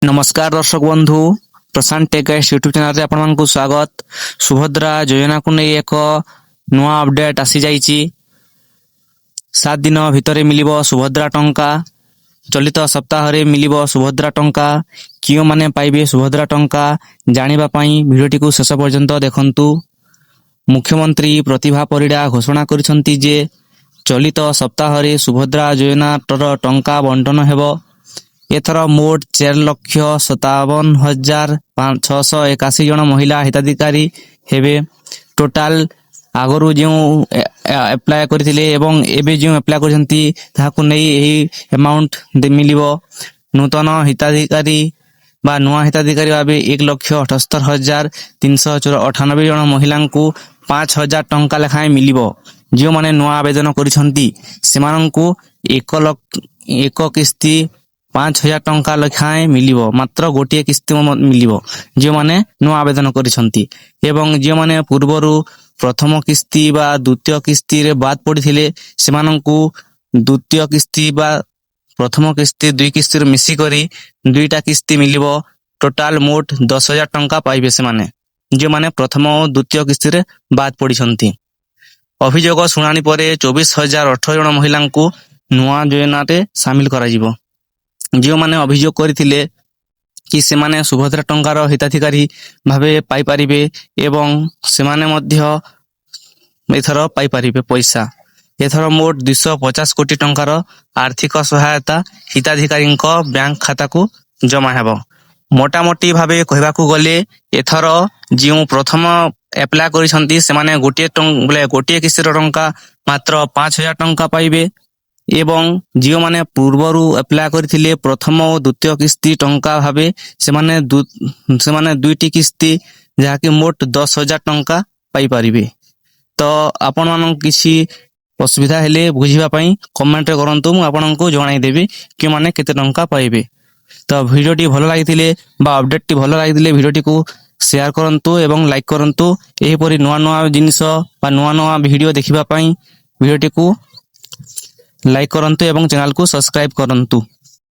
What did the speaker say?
नमस्कार दर्शक बंधु प्रशांत टेक्स यूट्यूब चैनल रे आपको स्वागत। सुभद्रा योजना को नहीं एक नुआ अपडेट आसी जाइए। 7 दिन भितर मिलिबो सुभद्रा टंका। चलित सप्ताह रे मिलिबो सुभद्रा टंका। कियो माने पाइबे सुभद्रा टंका जानिबा पई भिडियोटी को शेष पर्यंत देखंतु। मुख्यमंत्री प्रतिभा परिडा घोषणा करिसंती जे चलित सप्ताह रे सुभद्रा योजना टंका बंटन हेबो। एथर मोट 4,57,681 जन महिला हिताधिकारी हेबे। टोटाल आगरू जो एप्लाय करथिले एवं एबे जो एप्लाय करछंती ताहाकु नै एही अमाउंट मिलिबो। नूतन हिताधिकारी बा नुआ हिताधिकारी भाबे 1,78,398 जन महिलांकु 5,000 टंका लेखाएं मिलिबो। जो माने नुआ आवेदन करिसंती सेमानंकु एक किस्ती 5,000 टंका लेखाएं मिलिबो। मात्र गोटे किस्ती मिलिबो जो माने नुआ आवेदन करिसंती। एवं जो माने पूर्वरु प्रथम किस्ती बा द्वितीय किस्ती रे बाद पड़िथिले सेमानंकु द्वितीय किस्ती बा प्रथम किस्ती दुई किस्ती रे मिसी करी दुईटा किस्ती मिलिबो। टोटाल मोट 10,000 टंका पाइबे सेमाने जो माने प्रथम और द्वितीय किस्ती रे बाद पड़िसंती। अभियोग शुणानी परे 24,018 जन महिलांकु नुआ योजना रे शामिल करा जिवो। जो माने अभियोग करथिले कि सेमाने सुभद्रा टंकार हिताधिकारी भावे पाई परिबे एवं सेमाने मध्य एथर पाई परिबे पैसा। एथर मोट 250 कोटी टंकार आर्थिक सहायता हिताधिकारी बैंक खाता को जमा हेबो। मोटामोटी भावे कहबाकू गले एथर जो प्रथम एप्लाय करिसंती सेमाने गोटे किस्ती टंका मात्र 5,000 टंका पाइबे। एवं जियो माने पूर्वरु एप्लाय करथिले प्रथम और द्वितीय किस्ती टंका भावे सेमाने दुईटी किस्ती जहाँकि मोट 10,000 टंका पाई परिबे। तो आपण मानन किसी असुविधा हेले बुझिबा पई कमेंट रे करंतु, मु आपनको जणाई देबी कि माने केते टंका पाइबे। तो वीडियोटी भलो लागिथिले बा अपडेटटी भलो लागिथिले वीडियोटी को शेयर करंतु एवं लाइक करंतु। एही परि नुआ नुआ जिनिस बा नुआ नुआ वीडियो देखिबा पई वीडियोटी को लाइक करंतु एवं चैनल को सब्सक्राइब करंतु।